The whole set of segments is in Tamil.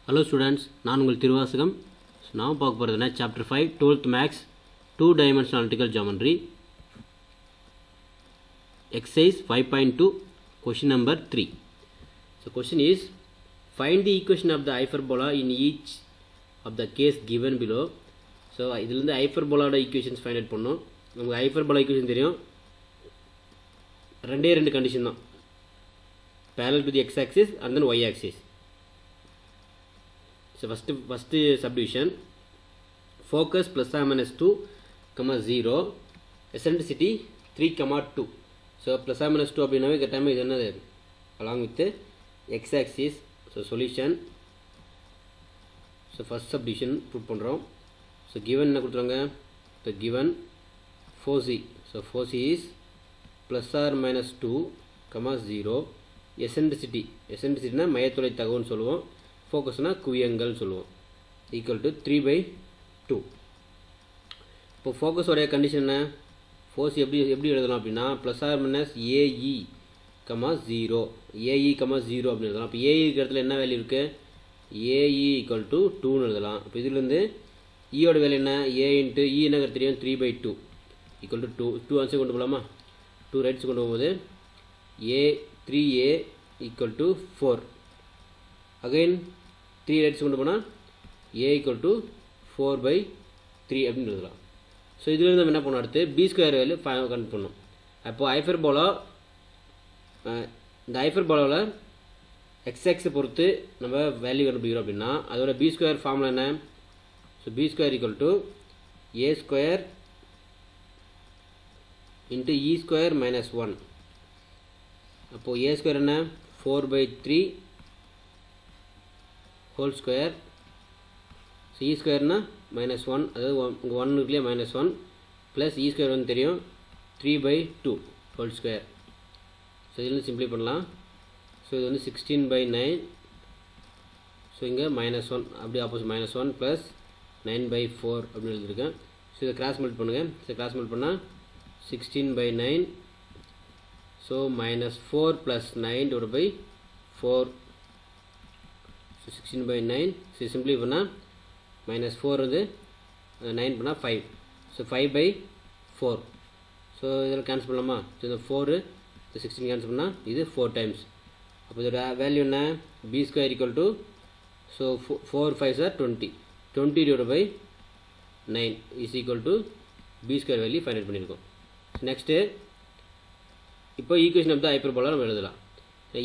Hello students, நான் உங்கள் திருவாசகம். நாம் பார்க்க போறதுனா chapter 5 12th maths 2 dimensional analytical geometry exercise 5.2 question number 3. So question is find the equation of the hyperbola in each of the case given below. So இதில இருந்து hyperbola ஓட equations find out பண்ணனும். நமக்கு hyperbola equation தெரியும். ரெண்டு கண்டிஷன் தான். Parallel to the x axis and then y axis. So first subdivision, focus plus or minus 2, 0, eccentricity 3, 2. So plus or minus 2 அப்படினாவே கட்டாயமா இது என்னது along with the x axis. So solution. So first subdivision prove பண்றோம். So given என்ன கொடுத்துறாங்க? The given 4c. So 4c is plus or minus 2, 0, eccentricity னா மையத்துளை தகவுன்னு சொல்லுவோம். Focus na குவியங்கள் சொல்லுவோம் equal to 3/2. இப்போ focus உடைய கண்டிஷன் என்ன? force எப்படி எழுதலாம் அப்படினா plus or minus ae, 0 ae, 0 அப்படி எழுதலாம். அப்ப ae இருக்கிற இடத்துல என்ன வேல்யூ இருக்கு? ae equal to 2 னு எழுதலாம். அப்ப இதில இருந்து e ஓட வேல்யூ என்ன? a into e என்ன தெரியும்? 3/2 equal to 2 ஆன்சர் கொண்டு போலாமா? 2 ரைட்ஸ் கொண்டு போகும்போது a 3a equal to 4. again 3 rights கொண்டு போனா a equal to 4/3 அப்படி எழுதலாம். சோ இதில இருந்து நம்ம என்ன பண்ணனும்? அடுத்து b ஸ்கொயர் வேல்யூ கண்டுபிடிக்கணும் பண்ணனும். அப்போ ஹைப்பர்போலா இந்த ஹைப்பர்போலால x axis பொறுத்து நம்ம வேல்யூ கண்டுபிடிக்கிறோம் அப்படினா அதோட b ஸ்கொயர் ஃபார்முலா என்ன? So b square equal to a square into e square minus 1. அப்போ a ஸ்கொயர் என்ன? 4/3 whole square. So e square na minus 1, அதாவது 1 இருக்குல minus 1 plus e square வந்து தெரியும் 3/2 whole square. So இதில சிம்பிளை பண்ணலாம். So இது வந்து 16/9. So இங்க minus 1 அப்படி ஆப்போசிட் minus 1 plus 9/4 அப்படி எழுதிருக்கேன். So இத கிராஸ் மல்டிப்ளை பண்ணுங்க. So கிராஸ் மல்டிப்ளை பண்ணா 16/9. So minus 4 plus 9 divided by 4. So 16/9. So simply பண்ணா minus 4 வந்து 9 பண்ணா 5. So 5/4. So இதெல்லாம் கேன்சல் பண்ணலாமா? So இந்த 4 இந்த 16 கேன்சல் பண்ணா இது 4 times. அப்ப இதோட வேல்யூ என்ன? b square equal to so 4 5s are 20. 20 divided by 9 is equal to b square value find out பண்ணிருக்கோம். So next இப்போ ஈக்குவேஷன் ஆஃப் தி ஹைப்பர்போலா நம்ம எழுதலாம்.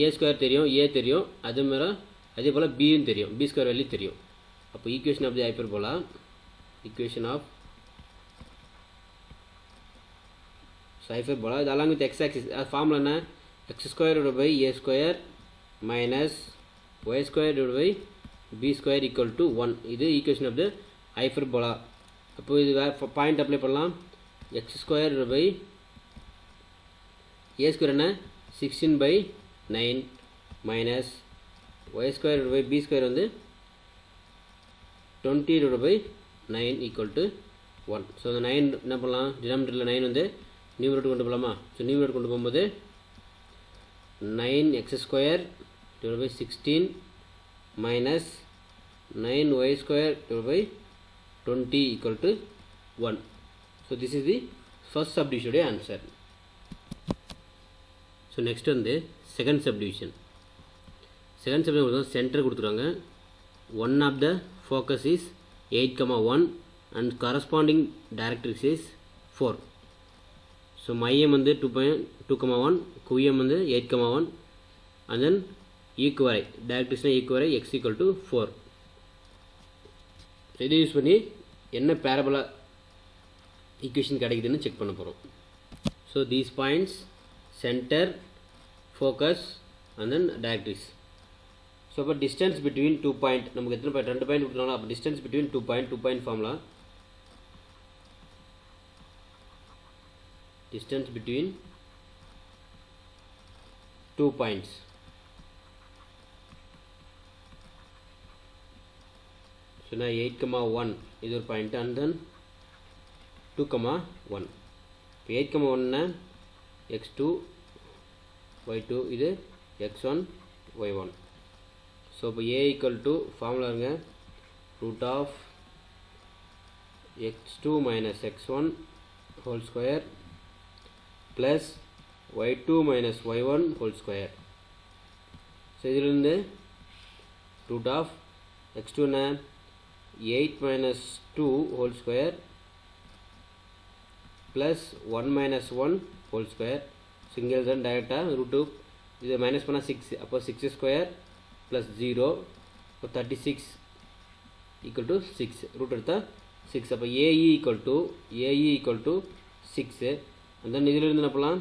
a ஸ்கொயர் தெரியும், a தெரியும், அதே போல b யும் தெரியும், b ஸ்கொயர் வேல்யூ தெரியும். அப்போ equation of the hyperbola, equation of hyperbola இது along with x axis formula என்ன? x square divided by a square minus y square divided by b square equal to 1. இது ஈக்குவேஷன் ஆஃப் தி ஹைப்பர்போலா. அப்போ இது பாயிண்ட் அப்ளை பண்ணலாம். x square divided by a square என்ன? 16/9 minus y square divided by b square வந்து 20 divided by 9 equal to 1. So the 9 என்ன பண்ணலாம்? denominatorல 9 வந்து நியூமரேட்டர் கொண்டு போலாமா? So நியூமரேட்டர் கொண்டு போகும்போது 9x square divided by 16 minus 9y square divided by 20 equal to 1. So this is the first subdivision answer. So next வந்து second subdivision. Second subdivision center கொடுத்துறாங்க. One of the focus is 8,1 and corresponding directrix is 4. So மையம் வந்து 2,1, குவியம் வந்து 8,1 and then ஈக்குவரை directrix ஈக்குவரை x equal to 4. இதை யூஸ் பண்ணி என்ன parabola equation கிடைக்குதுன்னு செக் பண்ண போறோம். So these points center, focus and then directrix. So for distance between 2 point நமக்கு எத்தனை பாயிண்ட்? 2 பாயிண்ட் கொடுத்தாங்களா? அப்ப distance between 2 point formula distance between 2 points so now 8,1 இது ஒரு பாயிண்ட் and then 2,1. இப்போ 8,1 னா x2 y2 இது x1 y1. ஸோ இப்போ a equal to ஃபார்முலா இருங்க root of x2 minus x1 whole square plus y2 minus y1 whole square. So இதிலிருந்து root of x2 என்ன 8 minus 2 whole square plus 1 minus 1 whole square. So இங்கே தான் டைரெக்டாக ரூட் 2 இதை மைனஸ் பண்ணால் 6 அப்போ 6 ஸ்கொயர் ப்ளஸ் 0 இப்போ 36 ஈக்குவல் டு 6 ரூட் எடுத்தால் 6 அப்போ AE equal to 6 and then இதிலிருந்து என்ன பண்ணலாம்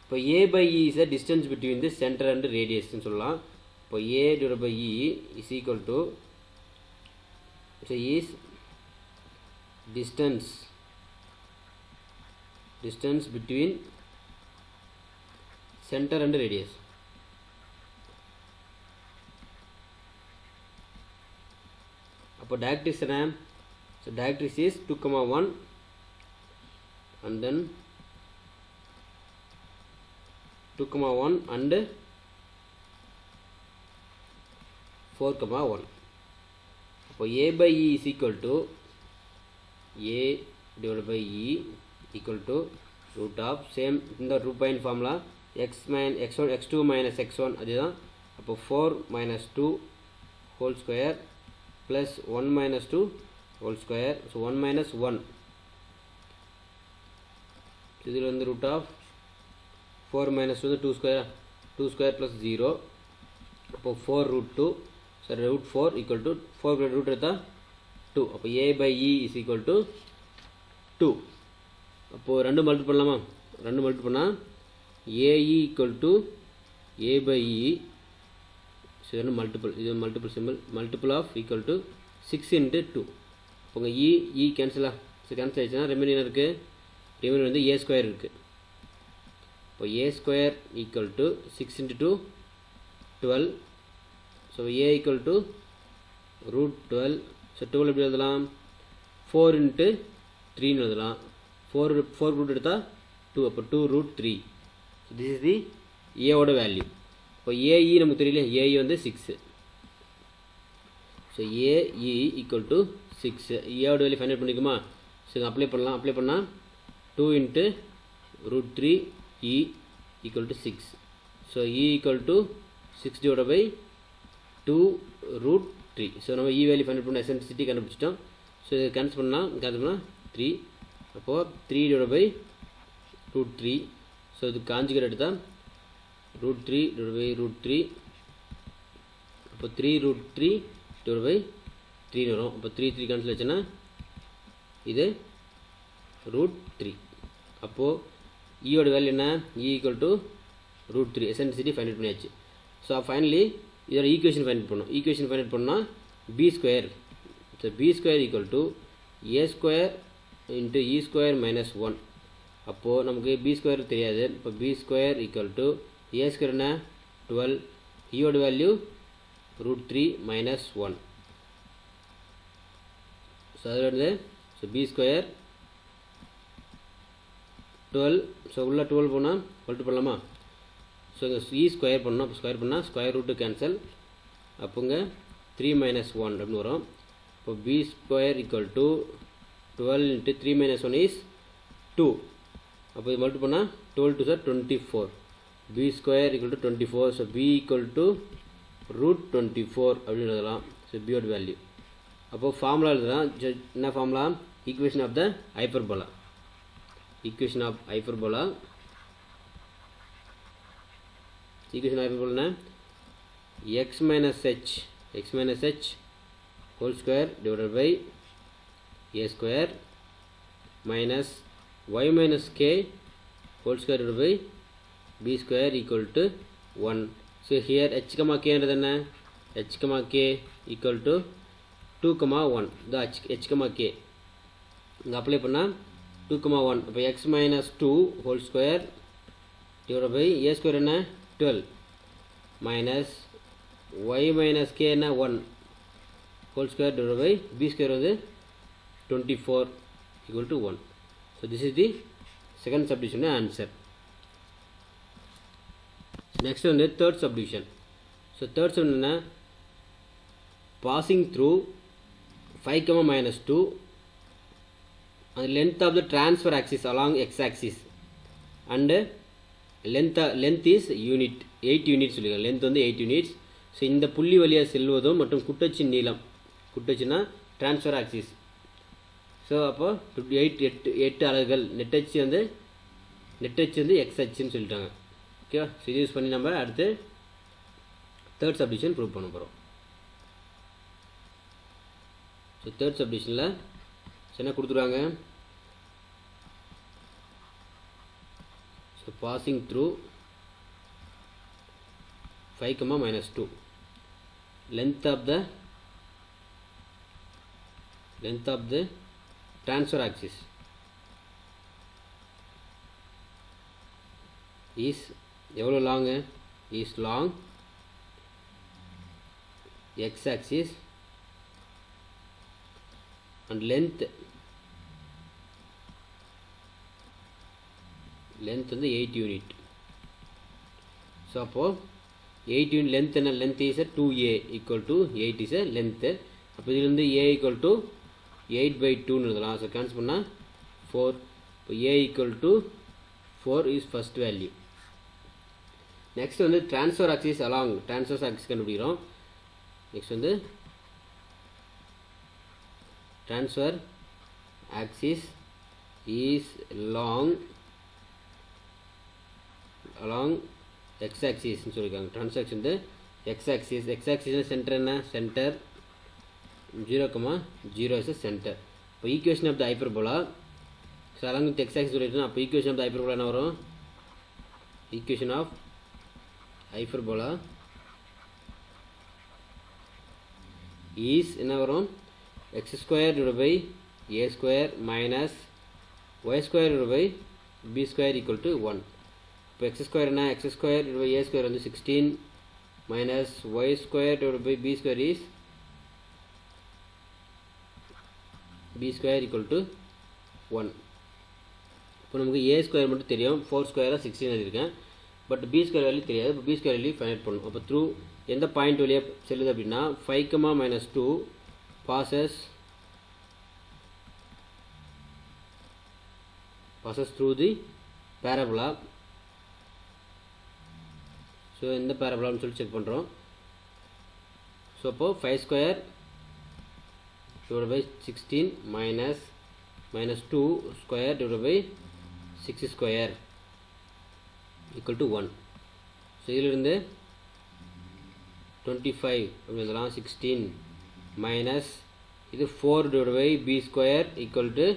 இப்போ A by E is the distance between the center and radius ன்னு சொல்லலாம் இப்போ A divided by E is equal to so is distance between center and radius. அப்போ directrix என்ன so directrix is 2,1 and then 2,1 and 4,1 அப்போ A by E is equal to A divided by E equal to root of same இந்த 2 point formula x2 minus x1 அதுதான் அப்போ 4 minus 2 whole square plus 1 minus 2 whole square so 1 minus 1 இதில் வந்து root of 4 minus 2 square plus 0 அப்போ 4 root 2 so root 4 equal to 4 root எடுத்தா 2 அப்போ A by E is equal to 2 அப்போ ரெண்டு மல்டிபிள் பண்ணலாமா ரெண்டு மல்டிபிள் பண்ணால் AE equal to A by E so இது இது multiple simple multiple of equal to 6 into 2 உங்கள் E கேன்சலா ஸோ கேன்சல் ஆயிடுச்சுன்னா ரெமினியர் இருக்குது ரெமினியர் வந்து A ஸ்கொயர் இருக்குது இப்போ A square equal to 6 into 2 12 so A equal to root 12 so 12 எப்படி எழுதலாம் 4 into 3 எழுதலாம் 4 root எடுத்தால் 2 அப்போ 2 root 3 so this is the A ஓட வேல்யூ இப்போ AE நமக்கு தெரியல AE வந்து 6 so AE equal to 6 A ஓட வேல்யூ ஃபைண்ட் அவுட் பண்ணிக்குமா ஸோ அப்ளை பண்ணால் 2 into root 3 E equal to 6 so E equal to 6 divided by 2 root 3 so நம்ம E வேல்யூ ஃபைண்ட் அவுட் பண்ண எசன்சிட்டி கண்டுபிடிச்சிட்டோம் ஸோ இதை கேன்சல் பண்ணால் 3 அப்போது 3 divided by root 3 ஸோ இது காஞ்சிகேட் எடுத்தால் root 3 divided by root 3 அப்போ 3 root 3 divided by 3 வரும் அப்போ 3 கேன்சல் ஆச்சுன்னா இது root 3 அப்போது E ஓட வேல்யூ என்ன E equal to root 3 eccentricity find out பண்ணியாச்சு ஸோ ஃபைனலி இதோட ஈக்குவேஷன் ஃபைண்ட் அவுட் பண்ணால் B square so B square equal to A square into E square minus 1 அப்போது நமக்கு B ஸ்கொயர் தெரியாது இப்போ B square equal to A square என்ன 12 E ஓட வேல்யூ root 3 minus 1 ஸோ அதில் வந்து ஸோ B ஸ்கொயர் 12 ஸோ உள்ள 12 போனால் மல்டிபிள் பண்ணலாமா ஸோ இங்கே E ஸ்கொயர் பண்ணோம் அப்போ ஸ்கொயர் பண்ணால் ஸ்கொயர் ரூட்டு கேன்சல் அப்போங்க 3 minus 1 அப்படின்னு வரும் இப்போ B square equal to 12 into 3 minus 1 is 2 அப்போ இது மல்டிபிள் பண்ணால் 12 to 24 B square equal to 24 so B equal to root 24 அப்படின்னு எழுதலாம் ஸோ B ஓட வேல்யூ அப்போது ஃபார்முலா எழுதலாம் என்ன formula equation of the hyperbola x minus h whole square divided by a square minus y minus k whole square divided by b square equal to 1 so here h comma k என்றது என்ன h comma k equal to 2 comma 1 the h comma k இங்க அப்ளை பண்ணா 2 comma 1 அப்ப x minus 2 whole square divided by a square என்ன 12 minus y minus k என்ன 1 whole square divided by b square வந்து 24 equal to 1 so this is the second subdivision answer. Next one is third subdivision. So so third sum என்ன, passing through 5, -2 and length of the transfer axis along x-axis and length is unit 8 units சொல்லிருக்காங்க. length வந்து 8 units. ஸோ இந்த புள்ளி வழியாக செல்வதும் மற்றும் குட்டச்சின் நீளம், குட்டச்சுன்னா transfer axis. ஸோ அப்போ 8 அலகுகள், நெட்டச்சு வந்து x அச்சுன்னு சொல்லிட்டாங்க. ஓகேவா? ஸோ இது யூஸ் பண்ணி நம்ம அடுத்து தேர்ட் சப்டிவிஷன் ப்ரூவ் பண்ண போகிறோம். ஸோ தேர்ட் சப்டிவிஷனில் என்ன கொடுத்துருவாங்க, so passing through 5, -2 length of the transfer axis is எவ்வளோ long, is long x axis and length வந்து 8 unit. ஸோ அப்போது 8 unit length என்ன, length is a 2a equal to 8 is a length. அப்போ இதில் வந்து a equal to 8/2 எழுதலாம். ஸோ கேன்சல் பண்ணால் 4. இப்போ a equal to 4 is first value. Next வந்து transfer axis along transfer axis கண்டுபிடிக்கிறோம். நெக்ஸ்ட் வந்து transfer axis is along x axis னு சொல்லிருக்காங்க. transfer axis வந்து x axis சென்டர் என்ன, சென்டர் 0, is a center. இப்போ equation of the hyperbola, so along with x axis சொல்லிட்டுனா அப்போ ஈக்குவேஷன் ஆஃப் த ஹைப்பர்போலா என்ன வரும், ஈக்குவேஷன் ஆஃப் ஹைப்பர்போலா இஸ் என்ன வரும், x² / a² minus y² / b² equal to 1. இப்போ x² என்ன, x² / a² வந்து 16 minus y² / b² is b² equal to 1. இப்போ நமக்கு a² மட்டும் தெரியும், 4² 16 எழுதியிருக்கேன். பட் b² வேல்யூ தெரியாது. இப்போ b² வேல்யூ ஃபைண்ட் அவுட் பண்ணணும். அப்போ த்ரூ எந்த பாயிண்ட் வழியாக செல்லுது அப்படின்னா 5, -2 passes through the parabola. So எந்த பேரபோலான்னு சொல்லி செக் பண்ணுறோம். ஸோ அப்போது 5² / 16 -2² / 6² equal to 1. ஸோ இதிலிருந்து 25 அப்படின்னு சொல்லலாம். 16 மைனஸ் இது 4 / b² equal to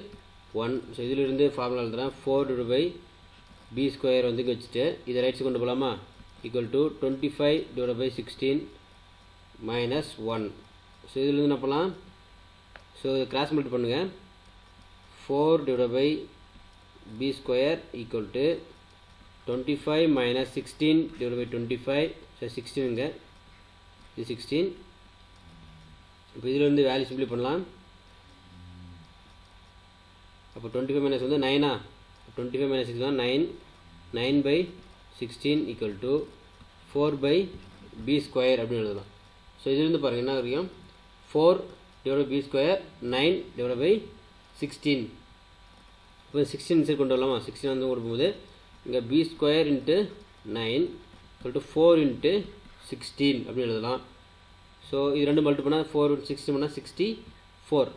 1. ஸோ இதிலிருந்து ஃபார்முலா எழுதுறேன், 4 / b² வந்து வச்சுட்டு இதை ரைட்ஸ் கொண்டு போகலாமா, equal to 25 / 16 minus 1. ஸோ இதிலிருந்து என்ன பண்ணலாம், ஸோ கிராஸ் மல்டி பண்ணுங்கள். 4 / b² equal to 25 minus 16 / 25. So 16ங்க, இது 16. இப்போ இதிலிருந்து வேல்யூ சிம்பிளை பண்ணலாம். அப்போ 25 minus வந்து 9, 25 minus 6 தான் 9. 9/16 equal to 4/b² அப்படின்னு எழுதலாம். ஸோ இதிலிருந்து பாருங்கள் என்ன வரைக்கும், 4 / b², 9 / 16. இப்போ 16 சைடு கொண்டு வரலாமா, 16 வந்து கொடுக்கும்போது இங்கே b² × 9 equal to 4 × 16 அப்படின்னு எழுதலாம். ஸோ இது ரெண்டு மல்டி பண்ணால் 4 × 16 பண்ணால் 64.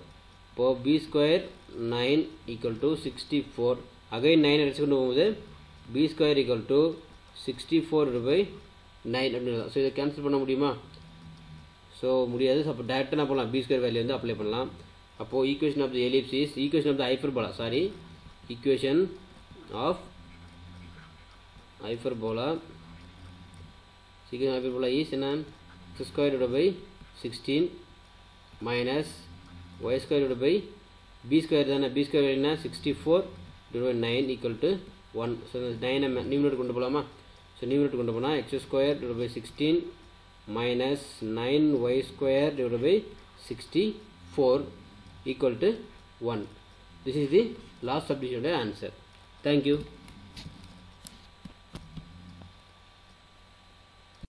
இப்போது b² 9 equal to 64. அகைன் 9 அடிச்சு கொண்டு போகும்போது b² equal to 64/9 அப்படின்னு எழுதலாம். ஸோ இதை கேன்சல் பண்ண முடியுமா, ஸோ முடியாது. ஸோ அப்போ டேரெக்டாக என்ன பண்ணலாம், b² வேல்யூ வந்து அப்ளை பண்ணலாம். அப்போது equation of the ellipse is, equation of the hyperbola, sorry equation of hyperbola is என்ன, x² / 16 minus y² / b² தானே, b² என்ன 64/9 equal to 1. ஸோ 9 நியூமரேட்டர் கொண்டு போகலாமா, ஸோ நியூமரேட்டர் கொண்டு போனால் x² / 16 minus 9y² / 64 equal to 1. This is the last subdivision answer. Thank you.